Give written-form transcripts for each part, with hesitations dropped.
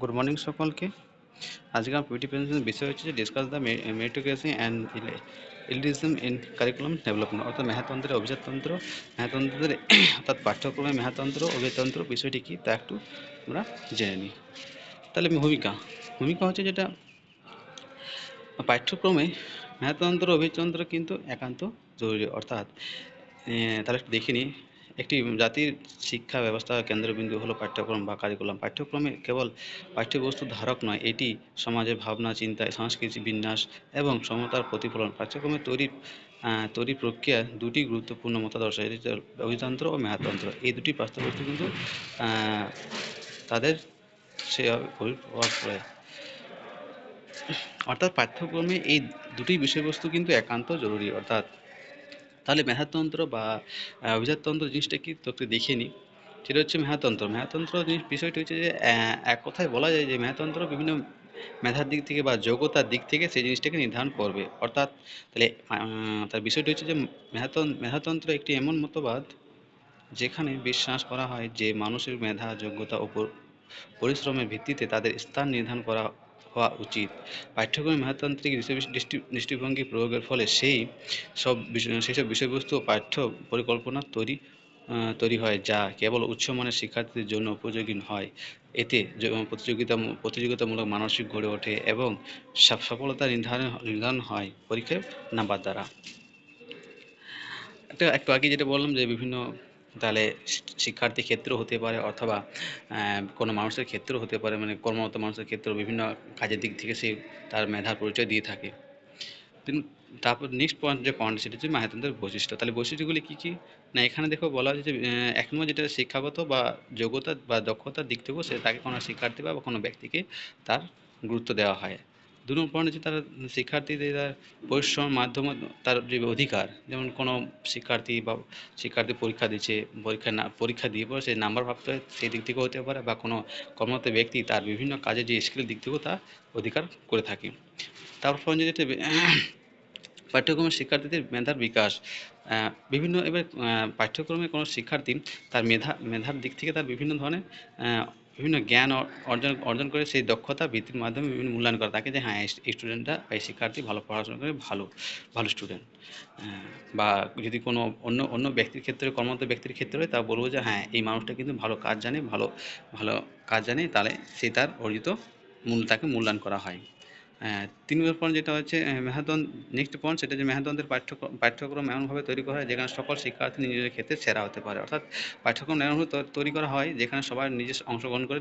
Good morning সকলকে। আজকে আমার পিটি প্রেজেন্টেশনের বিষয় হচ্ছে যে discuss the meritocracy and elitism in curriculum development, অর্থাৎ মেধাতন্ত্রের অভিজাততন্ত্র, মেধাতন্ত্রের অর্থাৎ পাঠ্যক্রমে মেধাতন্ত্র অভিজাততন্ত্র বিষয়টি কী তা একটু আমরা জেনে নিই। তাহলে ভূমিকা ভূমিকা হচ্ছে যেটা পাঠ্যক্রমে মেধাতন্ত্র অভিজাততন্ত্র কিন্তু একান্ত জরুরি, অর্থাৎ তাহলে একটু দেখে নিই। একটি জাতির শিক্ষা ব্যবস্থা কেন্দ্রবিন্দু হলো পাঠ্যক্রম বা কারিকুলাম। পাঠ্যক্রমে কেবল পাঠ্যবস্তুর ধারক নয়, এটি সমাজের ভাবনা, চিন্তা, সংস্কৃতি, বিন্যাস এবং সমতার প্রতিফলন। পাঠ্যক্রমের তৈরি প্রক্রিয়া দুটি গুরুত্বপূর্ণ মতাদর্শ, এটি হচ্ছে অভিতন্ত্র ও মেধাতন্ত্র। এই দুটি পাঠ্যবস্তু কিন্তু তাদের সেভাবে প্রভাব পড়ে, অর্থাৎ পাঠ্যক্রমে এই দুটি বিষয়বস্তু কিন্তু একান্ত জরুরি। অর্থাৎ তাহলে মেধাতন্ত্র বা অভিজাততন্ত্র জিনিসটা কি তোকে দেখিয়ে নিই। সেটা হচ্ছে মেধাতন্ত্র। মেধাতন্ত্র জিনিস বিষয়টি হচ্ছে যে এক কথায় বলা যায় যে মেধাতন্ত্র বিভিন্ন মেধার দিক থেকে বা যোগ্যতার দিক থেকে সেই জিনিসটাকে নির্ধারণ করবে। অর্থাৎ তাহলে তার বিষয়টি হচ্ছে যে মেধাতন্ত্র একটি এমন মতবাদ যেখানে বিশ্বাস করা হয় যে মানুষের মেধা, যোগ্যতা ও পরিশ্রমের ভিত্তিতে তাদের স্থান নির্ধারণ করা হওয়া উচিত। পাঠ্যক্রমে মেধাতান্ত্রিক দৃষ্টিভঙ্গি প্রয়োগের ফলে সেসব বিষয়বস্তু ও পাঠ্য পরিকল্পনা তৈরি হয় যা কেবল উচ্চমানের শিক্ষার্থীদের জন্য উপযোগী হয়। এতে প্রতিযোগিতামূলক মানসিক গড়ে ওঠে এবং সফলতা নির্ধারণ হয় পরীক্ষায় নাম্বার দ্বারা। একটু আগে যেটা বললাম যে বিভিন্ন তাহলে শিক্ষার্থীর ক্ষেত্র হতে পারে, অথবা কোনো মানুষের ক্ষেত্র হতে পারে, মানে কর্মরত মানুষের ক্ষেত্র বিভিন্ন কাজের দিক থেকে সে তার মেধার পরিচয় দিয়ে থাকে। তারপর নেক্সট পয়েন্ট সেটা হচ্ছে মেধাতন্ত্রের বৈশিষ্ট্য। তাহলে বৈশিষ্ট্যগুলি কী কী? না, এখানে দেখো বলা হয়েছে যে এক নম্বর যেটা শিক্ষাগত বা যোগ্যতা বা দক্ষতার দিক থেকেও তাকে কোনো শিক্ষার্থী বা কোনো ব্যক্তিকে তার গুরুত্ব দেওয়া হয়। ২ নম্বর পয়েন্ট হচ্ছে তারা শিক্ষার্থীদের পরিশ্রমের মাধ্যমে তার যে অধিকার, যেমন কোনো শিক্ষার্থী পরীক্ষা দিচ্ছে, পরীক্ষা দিয়ে পরে সে নাম্বার প্রাপ্ত হয় সেই দিক থেকেও হতে পারে, বা কোনো কর্মরত ব্যক্তি তার বিভিন্ন কাজে যে স্কিল দিক থেকেও তার অধিকার করে থাকে। তারপর যেটা পাঠ্যক্রমের শিক্ষার্থীদের মেধার বিকাশ, বিভিন্ন এবার পাঠ্যক্রমে কোনো শিক্ষার্থী তার মেধার দিক থেকে তার বিভিন্ন ধরনের বিভিন্ন জ্ঞান অর্জন করে সেই দক্ষতা ভিত্তির মাধ্যমে বিভিন্ন মূল্যায়ন করা তাকে, যে হ্যাঁ এই স্টুডেন্টটা বা এই শিক্ষার্থী ভালো পড়াশোনা করে ভালো স্টুডেন্ট। বা যদি কোনো অন্য ব্যক্তির ক্ষেত্রে, কর্মরত ব্যক্তির ক্ষেত্রে তা বলবো যে হ্যাঁ এই মানুষটা কিন্তু ভালো কাজ জানে, ভালো কাজ জানে, তাহলে সে তার অর্জিত তাকে মূল্যায়ন করা হয়। ৩ নম্বর পয়েন্ট যেটা হচ্ছে নেক্সট পয়েন্ট, সেটা যে মেধাতন্ত্রের পাঠ্যক্রম এমনভাবে তৈরি করা হয় যেখানে সকল শিক্ষার্থী নিজের ক্ষেত্রে সেরা হতে পারে। অর্থাৎ পাঠ্যক্রম এমনভাবে তৈরি করা হয় যেখানে সবাই অংশগ্রহণ করে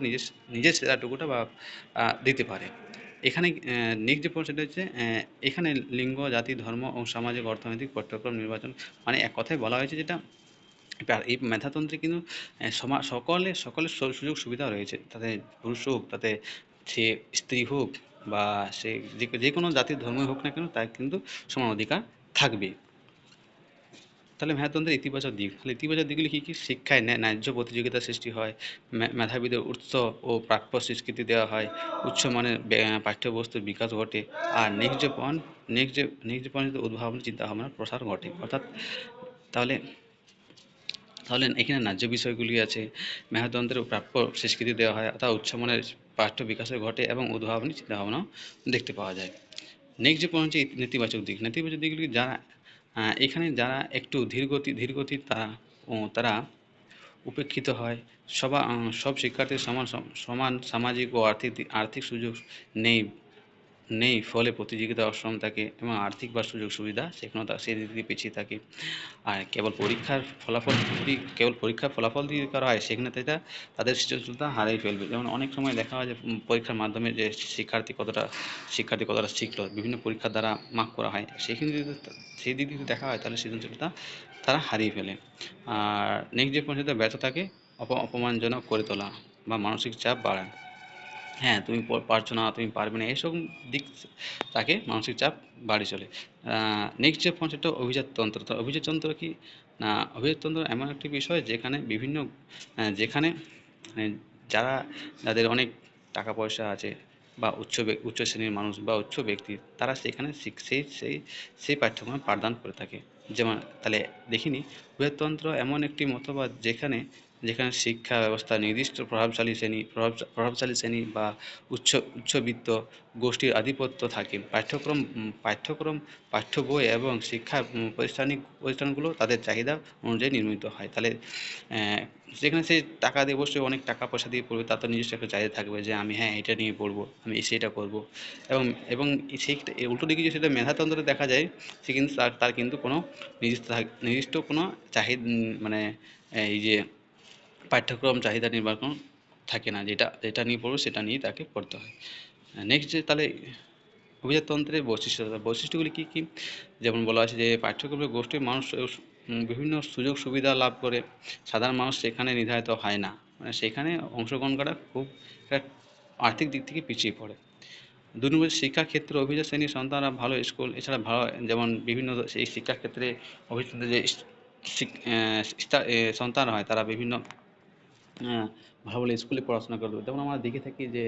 নিজের সেরাটুকুটা বা দিতে পারে। এখানে নেক্সট যে পয়েন্ট সেটা হচ্ছে এখানে লিঙ্গ, জাতি, ধর্ম ও সামাজিক অর্থনৈতিক পাঠ্যক্রম নির্বাচন, মানে এক কথায় বলা হয়েছে যেটা এই মেধাতন্ত্রে কিন্তু সকলের সুযোগ সুবিধা রয়েছে, তাতে পুরুষ হোক, তাতে সে স্ত্রী হোক, বা সে যে কোনো জাতির ধর্মই হোক না কেন, তার কিন্তু সমান অধিকার থাকবে। তাহলে মেধাতন্ত্রের ইতিবাচক দিক, তাহলে ইতিবাচক দিকগুলি কী কী? শিক্ষায় ন্যায্য প্রতিযোগিতা সৃষ্টি হয়, মেধাবীদের উৎস ও প্রাপ্য স্বীকৃতি দেওয়া হয়, উচ্চমানের পাঠ্যবস্তুর বিকাশ ঘটে, আর নেক্সট যে পয়েন্ট উদ্ভাবনী চিন্তাভাবনার প্রসার ঘটে। অর্থাৎ তাহলে তাহলে এখানে ন্যায্য বিষয়গুলি আছে, মেধাতন্ত্রের প্রাপ্য স্বীকৃতি দেওয়া হয়, অর্থাৎ উচ্চমানের পাঠ্য বিকাশের ঘটে এবং উদ্ভাবনী চিন্তাভাবনাও দেখতে পাওয়া যায়। নেক্সট যে পয়েন্ট হচ্ছে নেতিবাচক দিক। নেতিবাচক দিকগুলি এখানে যারা একটু ধীরগতি তারা উপেক্ষিত হয়। সব শিক্ষার্থীর সমান সামাজিক ও আর্থিক সুযোগ নেই নেই ফলে প্রতিযোগিতা অসম থাকে এবং আর্থিক বা সুযোগ সুবিধা সেখানেও সেই দিক থেকে পিছিয়ে থাকে। আর কেবল পরীক্ষার ফলাফল দিয়ে করা হয়, সেখানে তাদের সৃজনশীলতা হারিয়ে ফেলবে। যেমন অনেক সময় দেখা হয় যে পরীক্ষার মাধ্যমে যে শিক্ষার্থী কতটা শিখলো, বিভিন্ন পরীক্ষার দ্বারা মার্ক করা হয়, সেই দিক থেকে দেখা হয় তাহলে সৃজনশীলতা তারা হারিয়ে ফেলে। আর নেক্সট যে পর্যন্ত ব্যর্থতাকে অপমানজনক করে তোলা বা মানসিক চাপ বাড়ায়। হ্যাঁ, তুমি পারছো না, তুমি পারবে না, এসব দিক তাকে মানসিক চাপ বাড়িয়ে চলে। নেক্সট যে পয়েন্ট সেটা অভিজাততন্ত্র। তো অভিজাততন্ত্র কি? না, অভিজাততন্ত্র এমন একটি বিষয় যেখানে যেখানে যাদের অনেক টাকা পয়সা আছে, বা উচ্চ শ্রেণীর মানুষ বা উচ্চ ব্যক্তি, তারা সেখানে সেই পাঠ্যক্রমে পাঠদান করে থাকে। যেমন তাহলে দেখিনি, অভিজাততন্ত্র এমন একটি মতবাদ যেখানে যেখানে শিক্ষা ব্যবস্থা নির্দিষ্ট প্রভাবশালী শ্রেণী বা উচ্চবিত্ত গোষ্ঠীর আধিপত্য থাকে। পাঠ্যক্রম, পাঠ্য বই এবং শিক্ষা প্রতিষ্ঠানগুলো তাদের চাহিদা অনুযায়ী নির্মিত হয়। তাহলে যেখানে সে টাকা দিয়ে অবশ্যই অনেক টাকা পয়সা দিয়ে পড়বে, তার তো নিজস্ব একটা চাহিদা থাকবে যে আমি হ্যাঁ এটা নিয়ে পড়বো, আমি সেটা করবো। এবং এবং সেই উল্টো দিকে যদি সেটা মেধাতন্ত্রে দেখা যায়, সে কিন্তু তার কিন্তু কোনো নির্দিষ্ট কোনো মানে এই যে পাঠ্যক্রম চাহিদা নির্বাচন থাকে না, যেটা নিয়ে পড়বে সেটা নিয়েই তাকে পড়তে হয়। নেক্সট যে তাহলে অভিজাততন্ত্রের বৈশিষ্ট্যগুলি কী কী? যেমন বলা আছে যে পাঠ্যক্রমের গোষ্ঠীর মানুষ বিভিন্ন সুযোগ সুবিধা লাভ করে, সাধারণ মানুষ সেখানে নির্ধারিত হয় না, মানে সেখানে অংশগ্রহণ করা খুব একটা আর্থিক দিক থেকে পিছিয়ে পড়ে। ২ নম্বর শিক্ষাক্ষেত্রে অভিজাত শ্রেণীর সন্তানরা ভালো স্কুল, এছাড়া ভালো যেমন বিভিন্ন সেই শিক্ষাক্ষেত্রে অভিজাত যে সন্তান হয়, তারা বিভিন্ন ভালো ভালো স্কুলে পড়াশোনা করবে। যেমন আমরা দেখে থাকি যে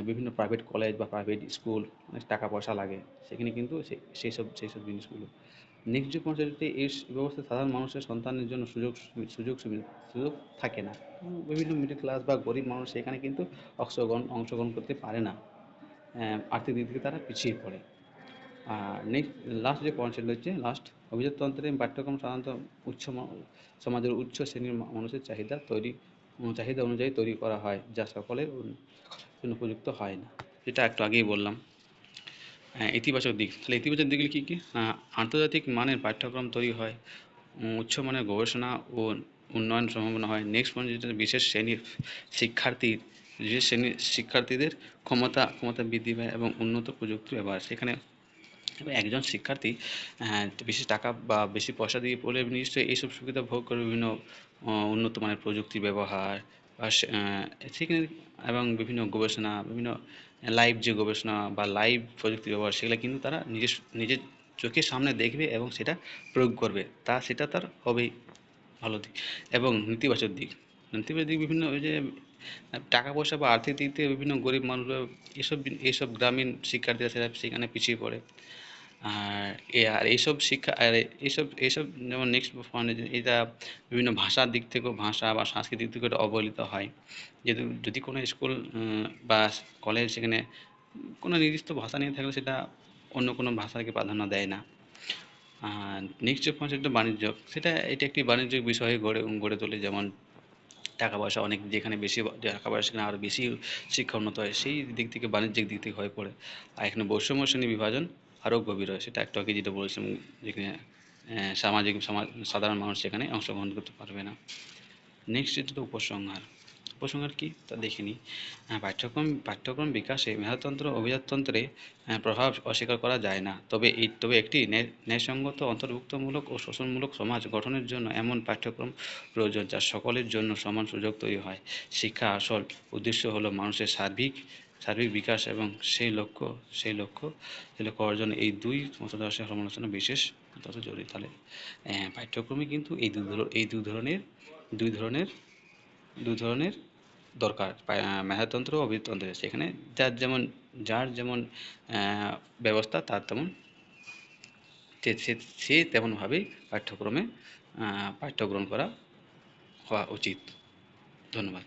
বিভিন্ন প্রাইভেট কলেজ বা প্রাইভেট স্কুল অনেক টাকা পয়সা লাগে, সেখানে কিন্তু সেই সব জিনিসগুলো। নেক্সট যে পর্যায়টি, এই ব্যবস্থা সাধারণ মানুষের সন্তানের জন্য সুযোগ থাকে না। বিভিন্ন মিডল ক্লাস বা গরিব মানুষ সেখানে কিন্তু অংশগ্রহণ করতে পারে না, আর্থিক দিক থেকে তারা পিছিয়ে পড়ে। আর লাস্ট যে পয়েন্ট সেটা হচ্ছে অভিজাততন্ত্রে পাঠ্যক্রম সাধারণত সমাজের উচ্চ শ্রেণীর মানুষের চাহিদা অনুযায়ী তৈরি করা হয়, যা সকলের জন্য উপযুক্ত হয় না। যেটা একটু আগেই বললাম। ইতিবাচক দিক, তাহলে ইতিবাচক দিকগুলি কী কী? আন্তর্জাতিক মানের পাঠ্যক্রম তৈরি হয়, উচ্চমানের গবেষণা ও উন্নয়ন সম্ভাবনা হয়। নেক্সট পয়েন্ট যেটা, বিশেষ শ্রেণীর শিক্ষার্থীদের ক্ষমতা বৃদ্ধি পায় এবং উন্নত প্রযুক্তি ব্যবহার। সেখানে একজন শিক্ষার্থী বেশি টাকা বা বেশি পয়সা দিয়ে পড়লে নিশ্চয়ই এইসব সুবিধা ভোগ করে, বিভিন্ন উন্নত মানের প্রযুক্তি ব্যবহার বা সেখানে এবং বিভিন্ন গবেষণা, বিভিন্ন লাইভ যে গবেষণা বা লাইভ প্রযুক্তি ব্যবহার, সেগুলো কিন্তু তারা নিজের চোখের সামনে দেখবে এবং সেটা প্রয়োগ করবে, সেটা তার হবেই ভালো দিক। এবং নেতিবাচক দিক বিভিন্ন ওই যে টাকা পয়সা বা আর্থিক দিক থেকে বিভিন্ন গরিব মানুষরা, এইসব গ্রামীণ শিক্ষার্থীরা সেখানে পিছিয়ে পড়ে। আর এইসব যেমন নেক্সট পয়েন্ট, এটা বিভিন্ন ভাষার দিক থেকেও, ভাষা বা সাংস্কৃতিক দিক থেকে অবহেলিত হয়। যদি কোনো স্কুল বা কলেজ সেখানে কোনো নির্দিষ্ট ভাষা নিয়ে থাকলে সেটা অন্য কোনো ভাষাকে প্রাধান্য দেয় না। আর নেক্সট যে পয়েন্ট সেটা বাণিজ্য, এটা একটি বাণিজ্যিক বিষয়ে গড়ে তোলে। যেমন টাকা পয়সা অনেক, যেখানে বেশি টাকা পয়সা সেখানে আরও বেশি শিক্ষা উন্নত হয়, সেই দিক থেকে বাণিজ্যিক দিক থেকে হয়ে পড়ে। আর এখানে বৈষম্য শ্রেণী বিভাজন আরও গভীর হয়, সেটা একটু আগে যেটা বলেছিলাম, যেখানে সাধারণ মানুষ সেখানে অংশগ্রহণ করতে পারবে না। নেক্সট যেটা, তো উপসংহার কি তা দেখে নিই। পাঠ্যক্রম বিকাশে মেধাতন্ত্র অভিজাততন্ত্রে প্রভাব অস্বীকার করা যায় না, তবে একটি ন্যায়সঙ্গত, অন্তর্ভুক্তমূলক ও শোষণমূলক সমাজ গঠনের জন্য এমন পাঠ্যক্রম প্রয়োজন যা সকলের জন্য সমান সুযোগ তৈরি হয়। শিক্ষা আসল উদ্দেশ্য হলো মানুষের সার্বিক বিকাশ, এবং সেই লক্ষ্য অর্জনে এই দুই মতাদর্শের সমালোচনা বিশেষ জরুরি। তাহলে পাঠ্যক্রমে কিন্তু এই দুই ধরনের দরকার, মেধাতন্ত্র ও অভিজাততন্ত্রের। সেখানে যার যেমন ব্যবস্থা, তার তেমন সে তেমনভাবেই পাঠ্যক্রমে পাঠ্যগ্রহণ করা হওয়া উচিত। ধন্যবাদ।